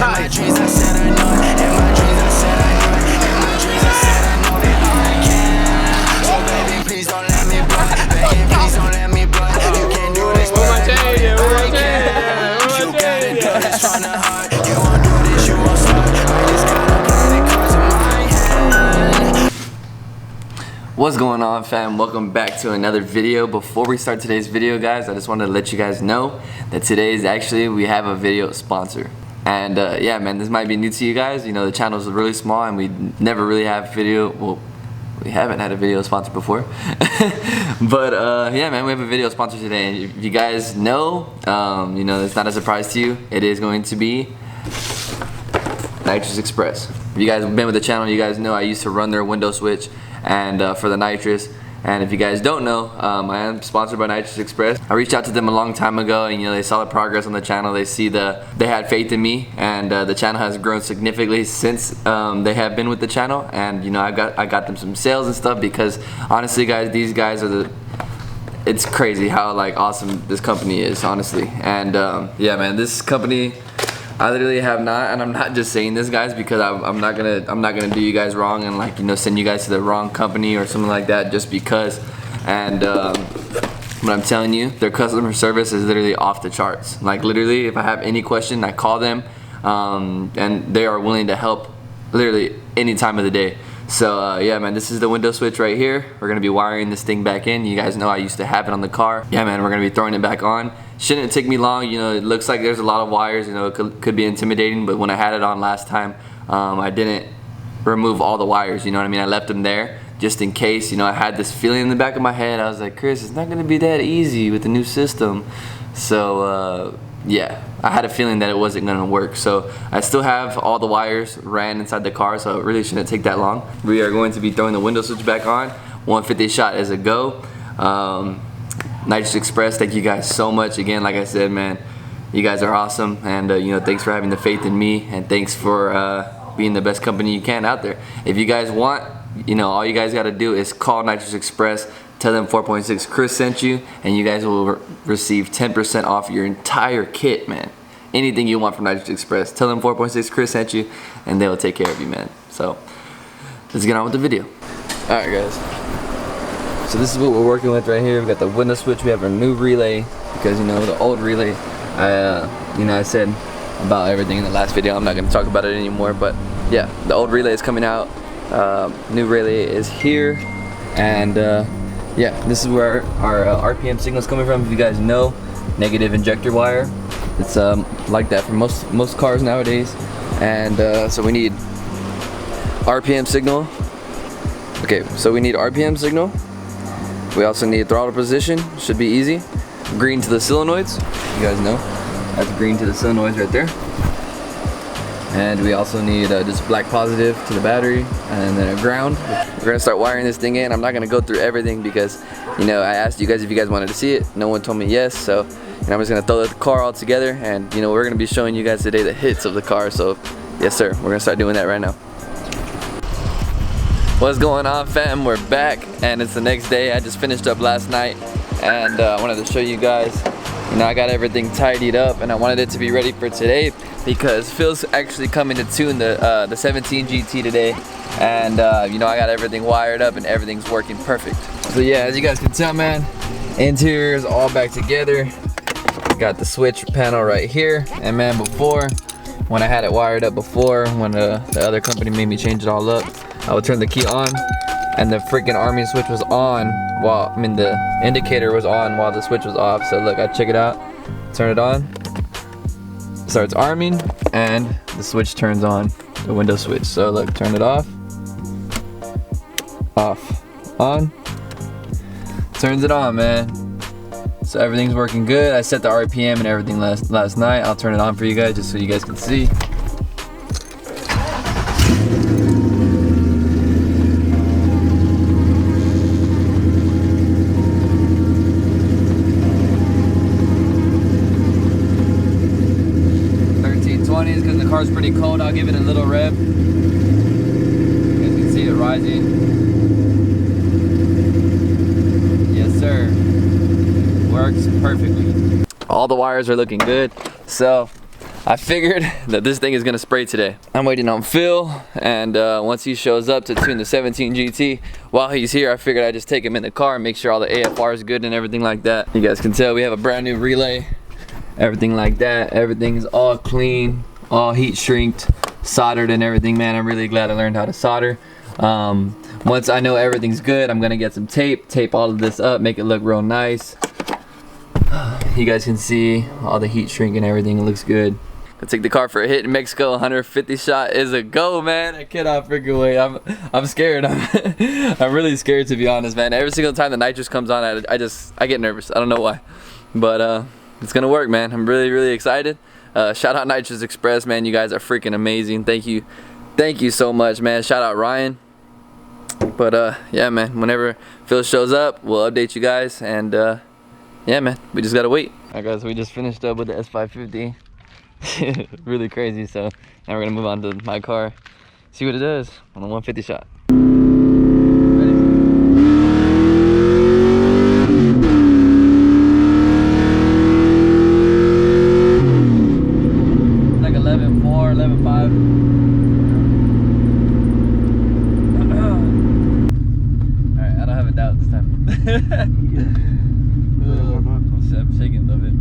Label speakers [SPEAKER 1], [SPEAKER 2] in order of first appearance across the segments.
[SPEAKER 1] my dreams I said I know it. In my dreams I said I know it. In my dreams I said I know that I can. So baby, please don't let me blow. Baby, please don't let me blow. You can't do this, but I know that I can. You gotta do this from the heart. You won't do this, you won't start. I just gotta play the cards in my hand.
[SPEAKER 2] What's going on, fam? Welcome back to another video. Before we start today's video, guys, I just wanted to let you guys know that today's actually we have a video sponsor. And yeah, man, this might be new to you guys. You know, the channel is really small and we never really have video. Well, we haven't had a video sponsor before. But yeah, man, we have a video sponsor today. And if you guys know, you know, it's not a surprise to you. It is going to be Nitrous Express. If you guys have been with the channel, you guys know I used to run their window switch and for the Nitrous. And if you guys don't know, I am sponsored by Nitrous Express. I reached out to them a long time ago, and you know, they saw the progress on the channel. They see they had faith in me, and the channel has grown significantly since they have been with the channel. And you know, I got them some sales and stuff because honestly, guys, these guys are it's crazy how like awesome this company is, honestly. And yeah, man, this company, I literally have not, and I'm not just saying this, guys, because I'm not gonna do you guys wrong and like, you know, send you guys to the wrong company or something like that just because. And but I'm telling you, their customer service is literally off the charts. Like literally, if I have any question, I call them, and they are willing to help literally any time of the day. So yeah, man, this is the window switch right here. We're gonna be wiring this thing back in. You guys know I used to have it on the car. Yeah, man, we're gonna be throwing it back on. Shouldn't take me long. You know, it looks like there's a lot of wires. You know, it could be intimidating, but when I had it on last time, I didn't remove all the wires. You know what I mean? I left them there just in case. You know, I had this feeling in the back of my head. I was like, Chris, it's not gonna be that easy with the new system. So yeah, I had a feeling that it wasn't gonna work. So I still have all the wires ran inside the car, so it really shouldn't take that long. We are going to be throwing the window switch back on. 150 shot as a go. Nitrous Express, thank you guys so much. Again, like I said, man, you guys are awesome, and you know, thanks for having the faith in me, and thanks for being the best company you can out there. If you guys want, you know, all you guys got to do is call Nitrous Express, tell them 4.6Chris sent you, and you guys will receive 10% off your entire kit, man. Anything you want from Nitrous Express, tell them 4.6Chris sent you, and they will take care of you, man. So let's get on with the video. All right, guys. So this is what we're working with right here. We got the window switch. We have our new relay because, you know, the old relay, you know, I said about everything in the last video. I'm not going to talk about it anymore, but yeah, the old relay is coming out. New relay is here, and yeah, this is where our RPM signal is coming from. If you guys know, negative injector wire. It's like that for most cars nowadays, and so we need RPM signal. Okay, so we need RPM signal. We also need throttle position, should be easy. Green to the solenoids, you guys know. That's green to the solenoids right there. And we also need just black positive to the battery, and then a ground. We're gonna start wiring this thing in. I'm not gonna go through everything because, you know, I asked you guys if you guys wanted to see it. No one told me yes, so I'm just gonna throw the car all together, and you know, we're gonna be showing you guys today the hits of the car. So yes, sir, we're gonna start doing that right now. What's going on, fam? We're back, and it's the next day. I just finished up last night, and I wanted to show you guys. You know, I got everything tidied up, and I wanted it to be ready for today because Phil's actually coming to tune the 17 GT today, and you know, I got everything wired up and everything's working perfect. So yeah, as you guys can tell, man, interior is all back together. Got the switch panel right here, and man, before, when I had it wired up before, when the other company made me change it all up, I would turn the key on, and the freaking arming switch was on while, I mean, the indicator was on while the switch was off. So look, I check it out, turn it on, starts arming, and the switch turns on, the window switch. So look, turn it off, on, turns it on, man. So everything's working good. I set the RPM and everything last night. I'll turn it on for you guys just so you guys can see. Because the car's pretty cold, I'll give it a little rev. You guys can see it rising. Yes, sir. Works perfectly. All the wires are looking good. So I figured that this thing is gonna spray today. I'm waiting on Phil, and once he shows up to tune the 17 GT, while he's here, I figured I'd just take him in the car and make sure all the AFR is good and everything like that. You guys can tell we have a brand new relay, everything like that. Everything's all clean, all heat shrinked, soldered and everything, man. I'm really glad I learned how to solder. Once I know everything's good, I'm gonna get some tape all of this up, make it look real nice. You guys can see all the heat shrink and everything, it looks good. Let's take the car for a hit in Mexico. 150 shot is a go, man. I cannot freaking wait. I'm scared. I'm really scared, to be honest, man. Every single time the nitrous comes on, I get nervous. I don't know why, but it's gonna work, man. I'm really excited. Shout out Nitrous Express, man. You guys are freaking amazing. Thank you so much, man. Shout out Ryan. But yeah, man, whenever Phil shows up, we'll update you guys, and yeah, man, we just gotta wait. Alright guys, we just finished up with the S550. Really crazy. So now we're gonna move on to my car, see what it does on a 150 shot. Like 11.4, 11.5. Alright, I don't have a doubt this time. I'm shaking a little bit.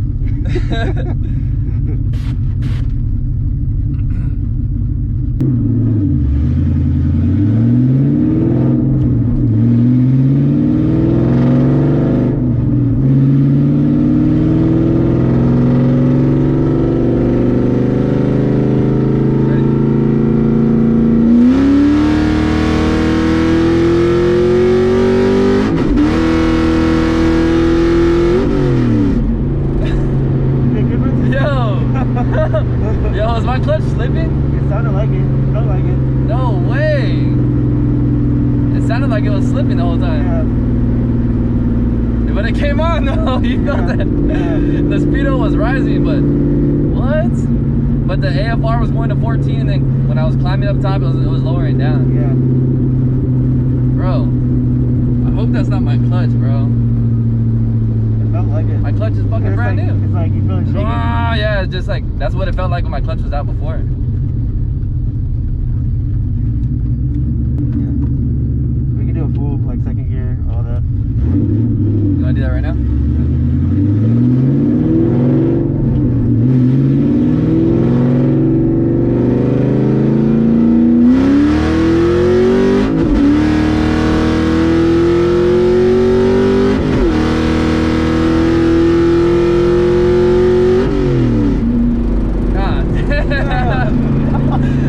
[SPEAKER 2] Yo, is my clutch slipping?
[SPEAKER 3] It sounded like it. It felt like it.
[SPEAKER 2] No way. It sounded like it was slipping the whole time.
[SPEAKER 3] Yeah.
[SPEAKER 2] But it came on though. You felt that?
[SPEAKER 3] Yeah.
[SPEAKER 2] The speedo was rising, but what? But the AFR was going to 14, and then when I was climbing up top, it was lowering down.
[SPEAKER 3] Yeah.
[SPEAKER 2] Bro, I hope that's not my clutch, bro.
[SPEAKER 3] It felt like it.
[SPEAKER 2] My clutch is fucking brand new.
[SPEAKER 3] It's like you feel it shaking.
[SPEAKER 2] Ah, yeah, it's just like, that's what it felt like when my clutch was out before.
[SPEAKER 3] Yeah. We can do a full, like, second gear, all that.
[SPEAKER 2] You wanna do that right now?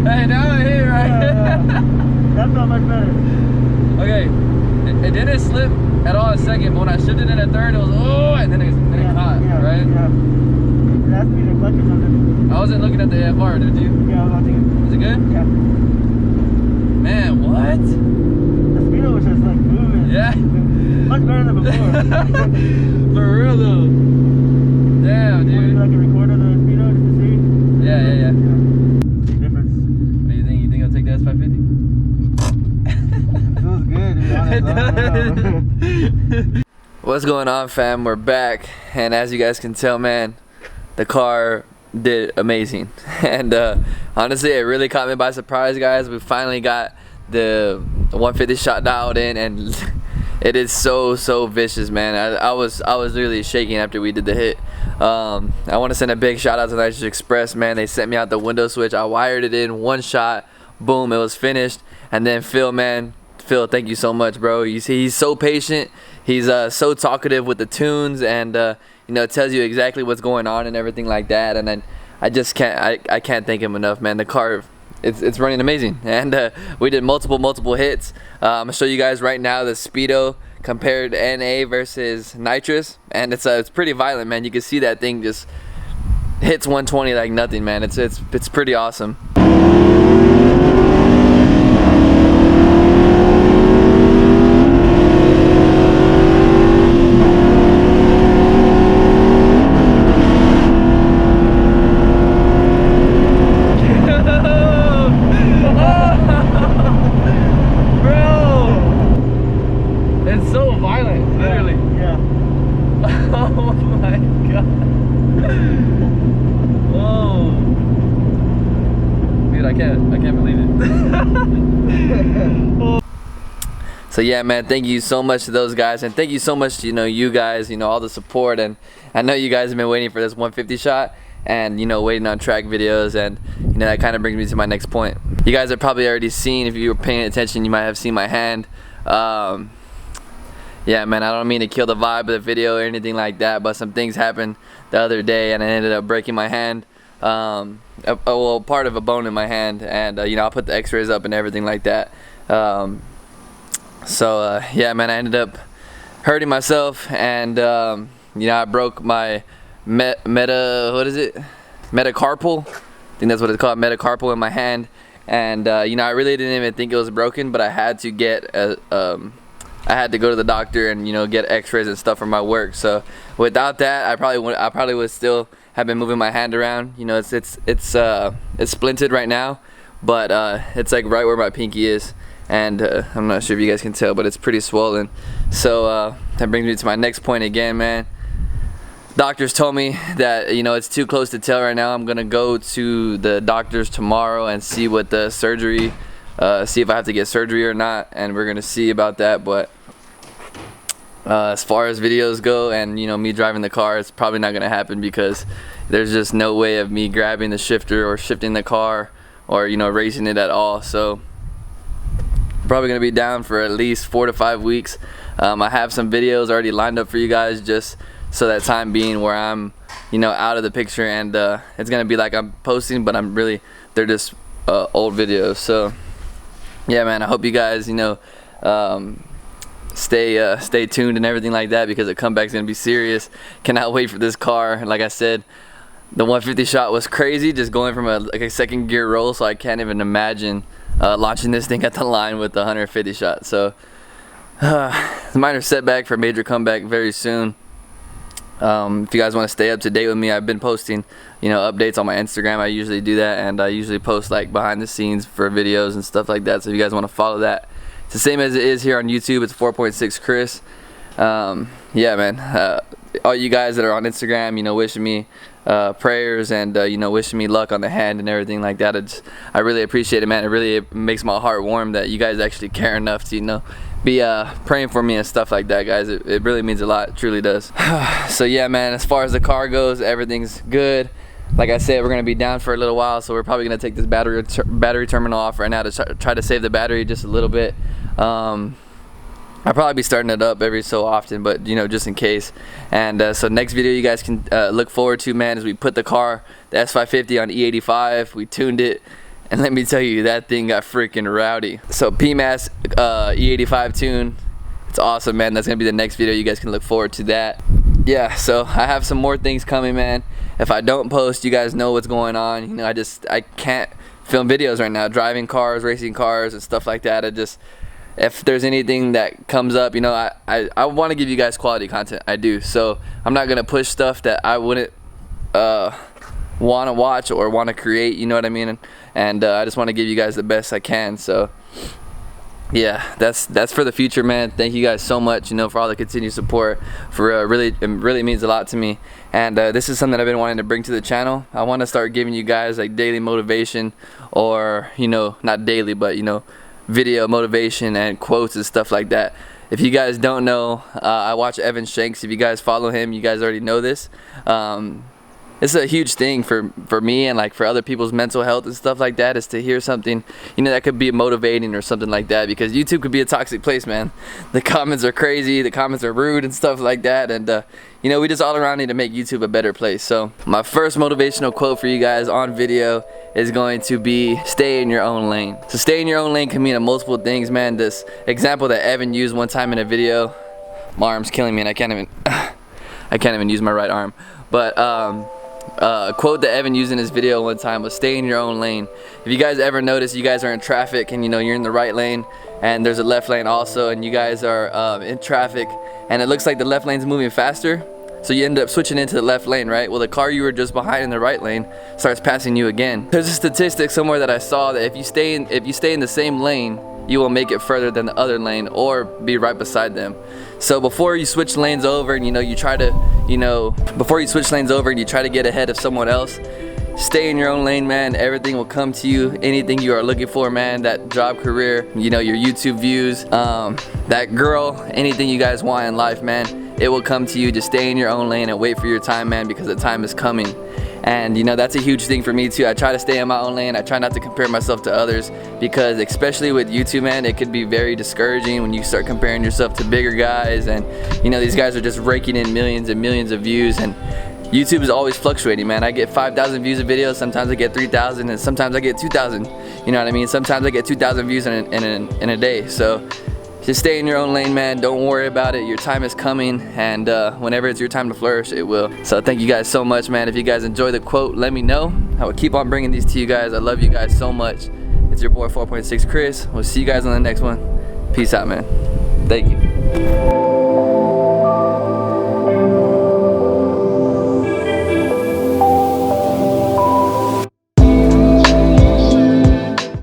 [SPEAKER 2] Hey, now I'm here, right?
[SPEAKER 3] That felt much better.
[SPEAKER 2] Okay, it didn't slip at all a second, but when I shifted in a third, it was oh, and then it caught, right?
[SPEAKER 3] Yeah. It has to be the clutch or something.
[SPEAKER 2] I wasn't looking at the AFR, did you?
[SPEAKER 3] Yeah, I was watching it.
[SPEAKER 2] Was it good?
[SPEAKER 3] Yeah.
[SPEAKER 2] Man, what?
[SPEAKER 3] The speedo was just like moving.
[SPEAKER 2] Yeah.
[SPEAKER 3] Much better than before.
[SPEAKER 2] For real though. Damn,
[SPEAKER 3] Would you
[SPEAKER 2] dude.
[SPEAKER 3] like a record of the speedo just to see?
[SPEAKER 2] Yeah.
[SPEAKER 3] Difference.
[SPEAKER 2] What do you think? You think I'll take the S550?
[SPEAKER 3] It feels good, to be honest.
[SPEAKER 2] What's going on, fam? We're back, and as you guys can tell, man, the car did amazing. And honestly, it really caught me by surprise, guys. We finally got the 150 shot dialed in, and it is so vicious, man. I was literally shaking after we did the hit. I want to send a big shout out to Nitrous Express, man. They sent me out the window switch. I wired it in one shot, boom, it was finished. And then Phil, man, Phil, thank you so much, bro. You see, he's so patient. He's so talkative with the tunes, and you know, it tells you exactly what's going on and everything like that. And then I just can't thank him enough, man. The car, it's running amazing, and we did multiple hits. I'm gonna show you guys right now the speedo compared NA versus nitrous, and it's pretty violent, man. You can see that thing just hits 120 like nothing, man. It's pretty awesome. I can't believe it. So yeah, man, thank you so much to those guys, and thank you so much to, you guys, all the support. And I know you guys have been waiting for this 150 shot, and waiting on track videos, and that kind of brings me to my next point. You guys have probably already seen, if you were paying attention, you might have seen my hand. Yeah, man, I don't mean to kill the vibe of the video or anything like that, but some things happened the other day, and I ended up breaking my hand. Well, part of a bone in my hand, and I'll put the x-rays up and everything like that. So yeah, man, I ended up hurting myself, and I broke my metacarpal. I think that's what it's called, metacarpal in my hand. And I really didn't even think it was broken, but I had to get I had to go to the doctor and get x-rays and stuff for my work. So without that, I probably would still have been moving my hand around. It's splinted right now, but it's like right where my pinky is, and I'm not sure if you guys can tell, but it's pretty swollen. So that brings me to my next point again, man. Doctors told me that it's too close to tell right now. I'm gonna go to the doctors tomorrow and see what the surgery, see if I have to get surgery or not, and we're gonna see about that. But as far as videos go, and me driving the car, it's probably not gonna happen, because there's just no way of me grabbing the shifter or shifting the car or racing it at all. So I'm probably gonna be down for at least 4 to 5 weeks. I have some videos already lined up for you guys, just so that time being where I'm out of the picture, and it's gonna be like I'm posting, but they're just old videos. So yeah, man, I hope you guys stay tuned and everything like that, because the comeback's gonna be serious. Cannot wait for this car. Like I said, the 150 shot was crazy, just going from a second gear roll, so I can't even imagine launching this thing at the line with the 150 shot. So it's a minor setback for a major comeback very soon. If you guys want to stay up to date with me, I've been posting updates on my Instagram. I usually do that, and I usually post like behind the scenes for videos and stuff like that. So if you guys want to follow that, it's the same as it is here on YouTube. It's 4.6Chris. Yeah, man, all you guys that are on Instagram, wishing me prayers, and wishing me luck on the hand and everything like that, I really appreciate it, man. It really makes my heart warm that you guys actually care enough to be praying for me and stuff like that, guys. It really means a lot. It truly does. So yeah, man, as far as the car goes, everything's good. Like I said, we're gonna be down for a little while, so we're probably gonna take this battery terminal off right now to try to save the battery just a little bit. I'll probably be starting it up every so often, but just in case. And so next video you guys can look forward to, man, is we put the car, the S550, on E85. We tuned it, and let me tell you, that thing got freaking rowdy. So PMAS E85 tune, it's awesome, man. That's gonna be the next video. You guys can look forward to that. Yeah, so I have some more things coming, man. If I don't post, you guys know what's going on. I can't film videos right now, driving cars, racing cars, and stuff like that. If there's anything that comes up, I want to give you guys quality content. I do. So I'm not gonna push stuff that I wouldn't want to watch or want to create, you know what I mean? And I just want to give you guys the best I can. So yeah, that's for the future, man. Thank you guys so much, for all the continued support. For it really means a lot to me. And this is something I've been wanting to bring to the channel. I want to start giving you guys like daily motivation, or not daily, but video motivation and quotes and stuff like that. If you guys don't know, I watch Evan Shanks. If you guys follow him, you guys already know this. It's a huge thing for me, and like for other people's mental health and stuff like that, is to hear something that could be motivating or something like that, because YouTube could be a toxic place, man. The comments are crazy, the comments are rude and stuff like that, and we just all around need to make YouTube a better place. So my first motivational quote for you guys on video is going to be, stay in your own lane. So stay in your own lane can mean multiple things, man. This example that Evan used one time in a video, my arm's killing me and I can't even use my right arm, but a quote that Evan used in his video one time was, stay in your own lane. If you guys ever notice, you guys are in traffic, and you're in the right lane, and there's a left lane also, and you guys are in traffic, and it looks like the left lane's moving faster, so you end up switching into the left lane, right? Well, the car you were just behind in the right lane starts passing you again. There's a statistic somewhere that I saw that if you stay in the same lane, you will make it further than the other lane, or be right beside them. So before you switch lanes over, and before you switch lanes over and you try to get ahead of someone else, stay in your own lane, man. Everything will come to you. Anything you are looking for, man, that job, career, you know, your YouTube views, that girl, anything you guys want in life, man, it will come to you. Just stay in your own lane and wait for your time, man, because the time is coming. And you know, that's a huge thing for me too. I try to stay in my own lane. I try not to compare myself to others, because especially with YouTube, man, it could be very discouraging when you start comparing yourself to bigger guys, and you know, these guys are just raking in millions and millions of views, and YouTube is always fluctuating, man. I get 5,000 views of videos, sometimes I get 3,000, and sometimes I get 2,000. You know what I mean? Sometimes I get 2,000 views in a day. So just stay in your own lane, man. Don't worry about it. Your time is coming, and whenever it's your time to flourish, it will. So thank you guys so much, man. If you guys enjoy the quote, let me know. I will keep on bringing these to you guys. I love you guys so much. It's your boy 4.6 Chris. We'll see you guys on the next one. Peace out, man. Thank you.